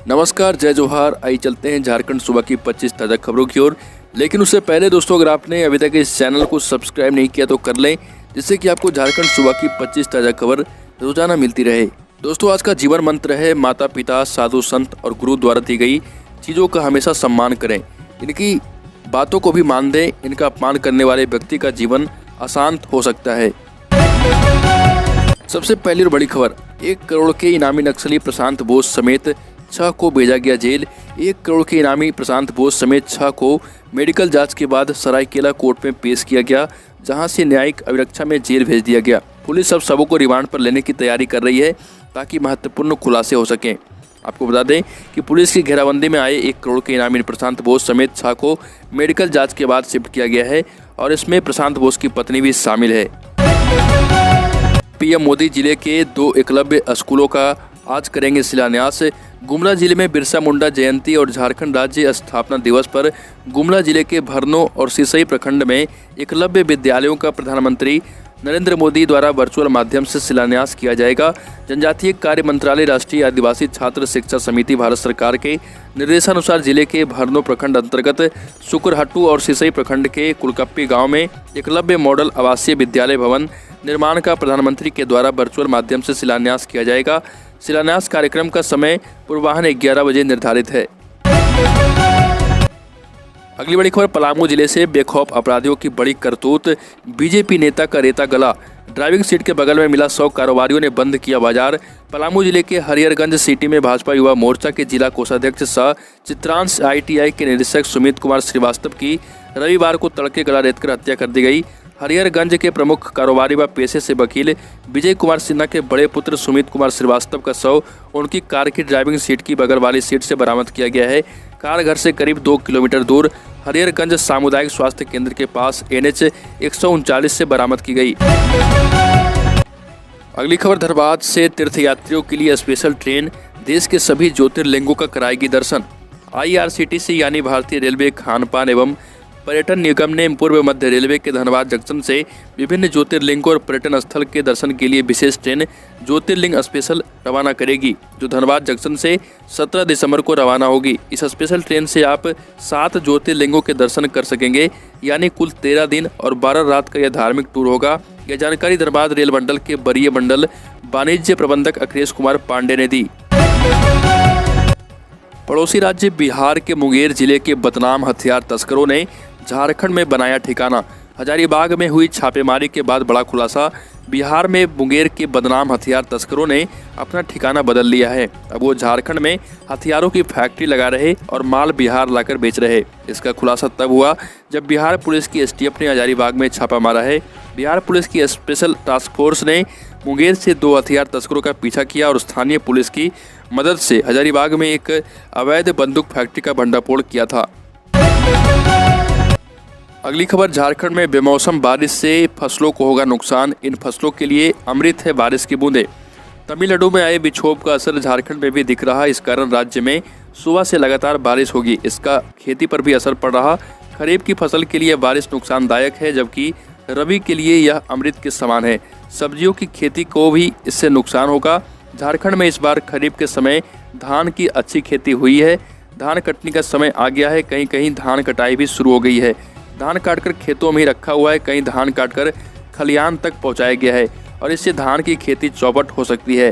नमस्कार, जय जोहार। आइए चलते हैं झारखंड सुबह की 25 ताज़ा खबरों की ओर। लेकिन उससे पहले दोस्तों, अगर आपने अभी तक इस चैनल को सब्सक्राइब नहीं किया तो कर लें, जिससे कि आपको झारखंड सुबह की 25 ताज़ा खबर रोजाना मिलती रहे। दोस्तों, आज का जीवन मंत्र है माता पिता, साधु संत और गुरु द्वारा दी गई चीज़ों का हमेशा सम्मान करें। इनकी बातों को भी मान दें। इनका अपमान करने वाले व्यक्ति का जीवन अशांत हो सकता है। सबसे पहली और बड़ी खबर, 1 करोड़ के इनामी नक्सली प्रशांत बोस समेत 6 को भेजा गया जेल। 1 करोड़ के इनामी प्रशांत बोस समेत 6 को मेडिकल जांच के बाद सरायकेला कोर्ट में पेश किया गया, जहां से न्यायिक अभिरक्षा में जेल भेज दिया गया। पुलिस अब सबों को रिमांड पर लेने की तैयारी कर रही है ताकि महत्वपूर्ण खुलासे हो सकें। आपको बता दें कि पुलिस की घेराबंदी में आए 1 करोड़ के इनामी प्रशांत बोस समेत 6 को मेडिकल जाँच के बाद शिफ्ट किया गया है और इसमें प्रशांत बोस की पत्नी भी शामिल है। पीएम मोदी जिले के 2 एकलव्य स्कूलों का आज करेंगे शिलान्यास। गुमला जिले में बिरसा मुंडा जयंती और झारखंड राज्य स्थापना दिवस पर गुमला जिले के भरनो और सिसई प्रखंड में एकलव्य विद्यालयों का प्रधानमंत्री नरेंद्र मोदी द्वारा वर्चुअल माध्यम से शिलान्यास किया जाएगा। जनजातीय कार्य मंत्रालय, राष्ट्रीय आदिवासी छात्र शिक्षा समिति, भारत सरकार के निर्देशानुसार जिले के भरनो प्रखंड अंतर्गत सुकरहट्टू और सिसई प्रखंड के कुलकप्पी गांव में एकलव्य मॉडल आवासीय विद्यालय भवन निर्माण का प्रधानमंत्री के द्वारा वर्चुअल माध्यम से शिलान्यास किया जाएगा। शिलान्यास कार्यक्रम का समय पूर्वाह्न 11 बजे निर्धारित है। अगली बड़ी खबर, पलामू जिले से बेखौफ अपराधियों की बड़ी करतूत। बीजेपी नेता का रेता गला। ड्राइविंग सीट के बगल में मिला 100 कारोबारियों ने बंद किया बाजार। पलामू जिले के हरिहरगंज सिटी में भाजपा युवा मोर्चा के जिला कोषाध्यक्ष सह चित्रांश ITI के निदेशक सुमित कुमार श्रीवास्तव की रविवार को तड़के गला रेतकर हत्या कर दी गई। हरिहरगंज के प्रमुख कारोबारी व पेशे से वकील विजय कुमार सिन्हा के बड़े पुत्र सुमित कुमार श्रीवास्तव का शव उनकी कार की ड्राइविंग सीट की बगल वाली सीट से बरामद किया गया है। कार घर से करीब 2 किलोमीटर दूर हरिहरगंज सामुदायिक स्वास्थ्य केंद्र के पास NH 139 से बरामद की गई। अगली खबर, धनबाद से तीर्थयात्रियों के लिए स्पेशल ट्रेन देश के सभी ज्योतिर्लिंगों का कराएगी दर्शन। IRCTC यानी भारतीय रेलवे खानपान एवं पर्यटन निगम ने पूर्व मध्य रेलवे के धनबाद जंक्शन से विभिन्न ज्योतिर्लिंगों और पर्यटन स्थल के दर्शन के लिए विशेष ट्रेन ज्योतिर्लिंग स्पेशल रवाना करेगी, जो धनबाद जंक्शन से 17 दिसंबर को रवाना होगी। इस स्पेशल ट्रेन से आप 7 ज्योतिर्लिंगों के दर्शन कर सकेंगे, यानी कुल 13 दिन और 12 रात का यह धार्मिक टूर होगा। यह जानकारी धनबाद रेल मंडल के वरीय मंडल वाणिज्य प्रबंधक अखिलेश कुमार पांडे ने दी। पड़ोसी राज्य बिहार के मुंगेर जिले के बदनाम हथियार तस्करों ने झारखंड में बनाया ठिकाना। हजारीबाग में हुई छापेमारी के बाद बड़ा खुलासा। बिहार में मुंगेर के बदनाम हथियार तस्करों ने अपना ठिकाना बदल लिया है। अब वो झारखंड में हथियारों की फैक्ट्री लगा रहे और माल बिहार लाकर बेच रहे। इसका खुलासा तब हुआ जब बिहार पुलिस की STF ने हजारीबाग में छापा मारा है। बिहार पुलिस की स्पेशल टास्क फोर्स ने मुंगेर से 2 हथियार तस्करों का पीछा किया और स्थानीय पुलिस की मदद से हजारीबाग में एक अवैध बंदूक फैक्ट्री का भंडाफोड़ किया था। अगली खबर, झारखंड में बेमौसम बारिश से फसलों को होगा नुकसान। इन फसलों के लिए अमृत है बारिश की बूंदें। तमिलनाडु में आए विक्षोभ का असर झारखंड में भी दिख रहा है। इस कारण राज्य में सुबह से लगातार बारिश होगी। इसका खेती पर भी असर पड़ रहा। खरीफ की फसल के लिए बारिश नुकसानदायक है, जबकि रबी के लिए यह अमृत के समान है। सब्जियों की खेती को भी इससे नुकसान होगा। झारखंड में इस बार खरीफ के समय धान की अच्छी खेती हुई है। धान कटने का समय आ गया है। कहीं कहीं धान कटाई भी शुरू हो गई है। धान काटकर खेतों में ही रखा हुआ है। कहीं धान काटकर खलियान तक पहुंचाया गया है और इससे धान की खेती चौपट हो सकती है।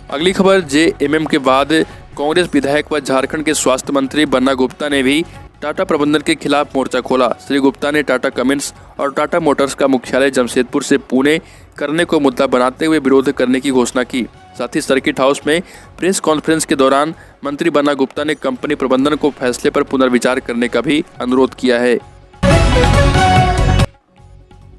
अगली खबर, JMM के बाद कांग्रेस विधायक व झारखंड के स्वास्थ्य मंत्री बन्ना गुप्ता ने भी टाटा प्रबंधन के खिलाफ मोर्चा खोला। श्री गुप्ता ने टाटा कमिंस और टाटा मोटर्स का मुख्यालय जमशेदपुर से पुणे करने को मुद्दा बनाते हुए विरोध करने की घोषणा की। साथ ही सर्किट हाउस में प्रेस कॉन्फ्रेंस के दौरान मंत्री बन्ना गुप्ता ने कंपनी प्रबंधन को फैसले पर पुनर्विचार करने का भी अनुरोध किया है।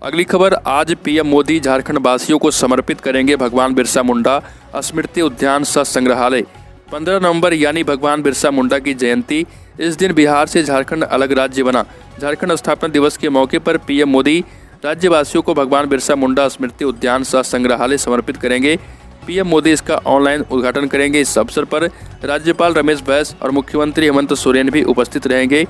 अगली खबर, आज PM मोदी झारखंड वासियों को समर्पित करेंगे भगवान बिरसा मुंडा स्मृति उद्यान सह संग्रहालय। 15 नवंबर यानी भगवान बिरसा मुंडा की जयंती। इस दिन बिहार से झारखंड अलग राज्य बना। झारखंड स्थापना दिवस के मौके पर PM मोदी राज्यवासियों को भगवान बिरसा मुंडा स्मृति उद्यान सह संग्रहालय समर्पित करेंगे। PM मोदी इसका ऑनलाइन उद्घाटन करेंगे। इस अवसर पर राज्यपाल रमेश बैस और मुख्यमंत्री हेमंत सोरेन भी उपस्थित रहेंगे।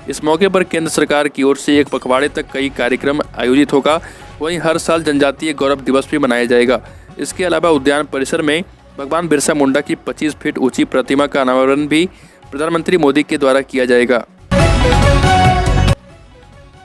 इस मौके पर केंद्र सरकार की ओर से 1 पखवाड़े तक कई कार्यक्रम आयोजित होगा। वहीं हर साल जनजातीय गौरव दिवस भी मनाया जाएगा। इसके अलावा उद्यान परिसर में भगवान बिरसा मुंडा की 25 फीट ऊंची प्रतिमा का अनावरण भी प्रधानमंत्री मोदी के द्वारा किया जाएगा।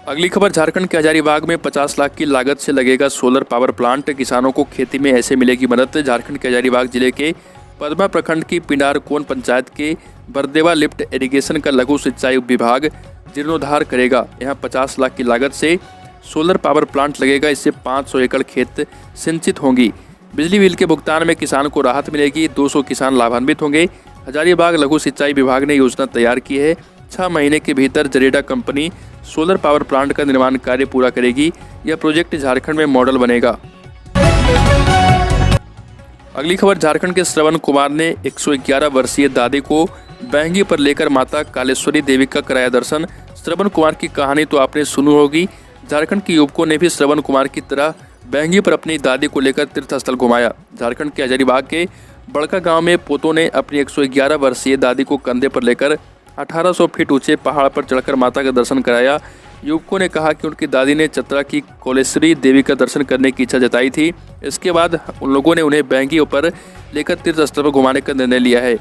अगली खबर, झारखंड के हजारीबाग में 50 लाख की लागत से लगेगा सोलर पावर प्लांट, किसानों को खेती में ऐसे मिलेगी मदद। झारखंड के हजारीबाग जिले के पदमा प्रखंड की पिंडारकोन पंचायत के बरदेवा लिफ्ट इरिगेशन का लघु सिंचाई विभाग जीर्णोद्धार करेगा। यहाँ 50 लाख की लागत से सोलर पावर प्लांट लगेगा। इससे 500 एकड़ खेत सिंचित होंगी। बिजली बिल के भुगतान में किसान को राहत मिलेगी। 200 किसान लाभान्वित होंगे। हजारीबाग लघु सिंचाई विभाग ने योजना तैयार की है। 6 महीने के भीतर JREDA company solar power plant का निर्माण कार्य पूरा करेगी। यह प्रोजेक्ट झारखंड में मॉडल बनेगा। अगली खबर, झारखंड के श्रवण कुमार ने 111 वर्षीय दादी को बहंगी पर लेकर माता कालेश्वरी देवी का कराया दर्शन। श्रवण कुमार की कहानी तो आपने सुनी होगी। झारखंड के युवकों ने भी श्रवण कुमार की तरह बहंगी पर अपनी दादी को लेकर तीर्थस्थल घुमाया। झारखंड के हजारीबाग के बड़का गांव में पोतों ने अपनी 111 वर्षीय दादी को कंधे पर लेकर 1800 फीट ऊंचे पहाड़ पर चढ़कर माता का दर्शन कराया। युवकों ने कहा कि उनकी दादी ने चतरा की कालेश्वरी देवी का दर्शन करने की इच्छा जताई थी। इसके बाद उन लोगों ने उन्हें बहंगी पर लेकर तीर्थ स्थल पर घुमाने का निर्णय लिया है।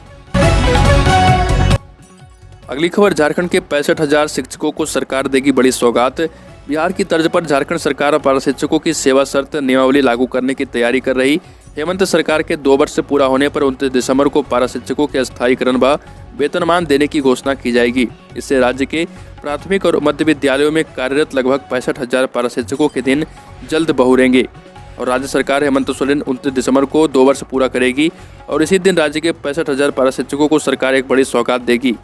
अगली खबर, झारखंड के 65,000 शिक्षकों को सरकार देगी बड़ी सौगात। बिहार की तर्ज पर झारखंड सरकार पारा शिक्षकों की सेवा शर्त नियमावली लागू करने की तैयारी कर रही। हेमंत सरकार के 2 वर्ष पूरा होने पर 29 दिसंबर को पारा शिक्षकों के अस्थायीकरण व वेतनमान देने की घोषणा की जाएगी। इससे राज्य के प्राथमिक और मध्य विद्यालयों में कार्यरत लगभग 65,000 पारा शिक्षकों के दिन जल्द बहुरेंगे। और राज्य सरकार हेमंत सोरेन 29 दिसंबर को 2 वर्ष पूरा करेगी और इसी दिन राज्य के 65,000 पारा शिक्षकों को सरकार एक बड़ी सौगात देगी।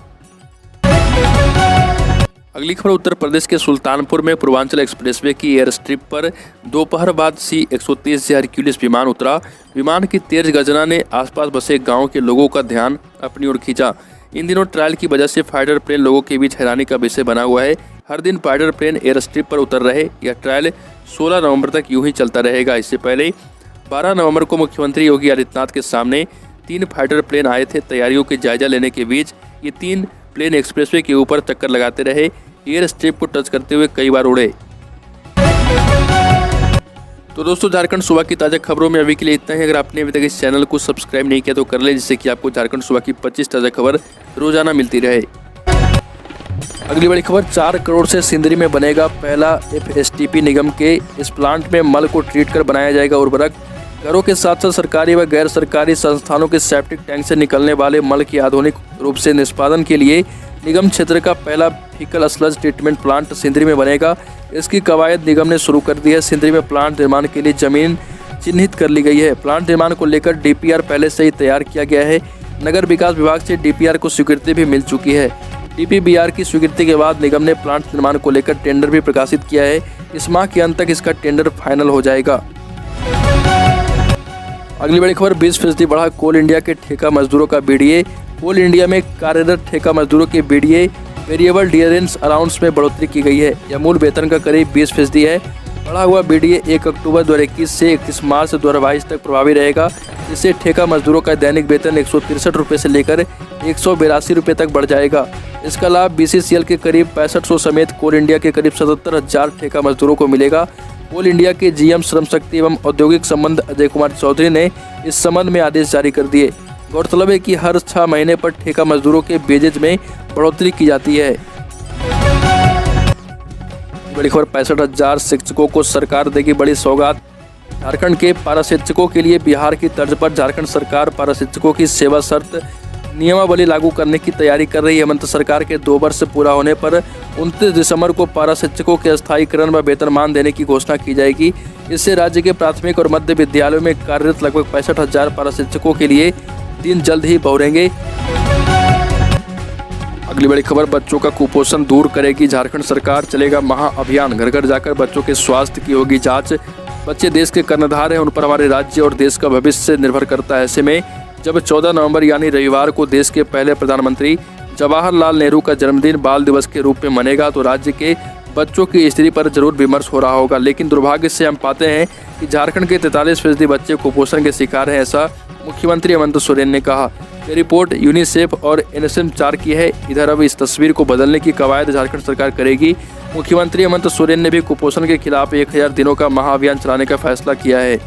अगली खबर, उत्तर प्रदेश के सुल्तानपुर में पूर्वांचल एक्सप्रेसवे की एयर स्ट्रिप पर दोपहर बाद C-130 हरक्यूलिस विमान उतरा। विमान की तेज गर्जना ने आसपास बसे गांव के लोगों का ध्यान अपनी ओर खींचा। इन दिनों ट्रायल की वजह से फाइटर प्लेन लोगों के बीच हैरानी का विषय बना हुआ है। हर दिन फाइटर प्लेन एयर स्ट्रिप पर उतर रहे। यह ट्रायल 16 नवंबर तक यूं ही चलता रहेगा। इससे पहले 12 नवंबर को मुख्यमंत्री योगी आदित्यनाथ के सामने 3 फाइटर प्लेन आए थे। तैयारियों के जायजा लेने के बीच ये 3 प्लेन एक्सप्रेसवे के ऊपर चक्कर लगाते रहे। एयर स्ट्रिप को टच करते हुए कई बार उड़े। तो दोस्तों, झारखंड सुबह की ताज़ा खबरों में अभी के लिए इतना ही। अगर आपने अभी तक इस चैनल को सब्सक्राइब नहीं किया तो कर ले, जिससे कि आपको झारखंड सुबह की 25 ताज़ा खबर रोजाना मिलती रहे। अगली बड़ी खबर, 4 करोड़ से सिंदरी में बनेगा पहला FSTP निगम के इस प्लांट में मल को ट्रीट कर बनाया जाएगा उर्वरक। घरों के साथ साथ सरकारी व गैर सरकारी संस्थानों के सेप्टिक टैंक से निकलने वाले मल की आधुनिक रूप से निष्पादन के लिए निगम क्षेत्र का पहला faecal sludge treatment plant Sindri में बनेगा। इसकी कवायद निगम ने शुरू कर दी है। सिंदरी में प्लांट निर्माण के लिए जमीन चिन्हित कर ली गई है। प्लांट निर्माण को लेकर DPR पहले से ही तैयार किया गया है। नगर विकास विभाग से DPR को स्वीकृति भी मिल चुकी है। DPBR की स्वीकृति के बाद निगम ने प्लांट निर्माण को लेकर टेंडर भी प्रकाशित किया है। इस माह के अंत तक इसका टेंडर फाइनल हो जाएगा। अगली बड़ी खबर, 20% बढ़ा कोल इंडिया के ठेका मजदूरों का BDA। कोल इंडिया में कार्यरत ठेका मजदूरों के BDA वेरिएबल डियरेंस अलाउंस में बढ़ोतरी की गई है। यह मूल वेतन का करीब 20% है। बढ़ा हुआ BDA 1 अक्टूबर 2021 से 31 मार्च 2022 तक प्रभावी रहेगा। इससे ठेका मजदूरों का दैनिक वेतन 163 रुपये से लेकर 182 रुपये तक बढ़ जाएगा। इसका लाभ BCCL के करीब 6500 समेत कोल इंडिया के करीब 77,000 ठेका मजदूरों को मिलेगा। कोल इंडिया के GM श्रम शक्ति एवं औद्योगिक संबंध अजय कुमार चौधरी ने इस संबंध में आदेश जारी कर दिए। गौरतलब है कि हर 6 महीने पर ठेका मजदूरों के वेजेज में बढ़ोतरी की जाती है। बड़ी खबर, 65,000 शिक्षकों को सरकार देगी बड़ी सौगात। झारखंड के पारा शिक्षकों के लिए बिहार की तर्ज पर झारखंड सरकार पारा शिक्षकों की सेवा शर्त नियमावली लागू करने की तैयारी कर रही है। हेमंत सरकार के 2 वर्ष पूरा होने पर 29 दिसंबर को पारा शिक्षकों के अस्थायीकरण व वेतनमान देने की घोषणा की जाएगी। इससे राज्य के प्राथमिक और मध्य विद्यालयों में कार्यरत लगभग 65,000 पारा शिक्षकों के लिए दिन जल्द ही बहुरेंगे। अगली बड़ी खबर, बच्चों का कुपोषण दूर करेगी झारखंड सरकार, चलेगा महाअभियान। घर घर जाकर बच्चों के स्वास्थ्य की होगी जांच। बच्चे देश के कर्णधार हैं, उन पर हमारे राज्य और देश का भविष्य निर्भर करता है। ऐसे में जब 14 नवंबर यानी रविवार को देश के पहले प्रधानमंत्री जवाहरलाल नेहरू का जन्मदिन बाल दिवस के रूप में मनेगा तो राज्य के बच्चों की स्थिति पर जरूर विमर्श हो रहा होगा। लेकिन दुर्भाग्य से हम पाते हैं कि झारखंड के 43% बच्चे कुपोषण के शिकार हैं, ऐसा मुख्यमंत्री हेमंत सोरेन ने कहा। ये रिपोर्ट यूनिसेफ और NSM4 की है। इधर अब इस तस्वीर को बदलने की कवायद झारखंड सरकार करेगी। मुख्यमंत्री हेमंत सोरेन ने भी कुपोषण के खिलाफ 1000 दिनों का महाअभियान चलाने का फैसला किया है।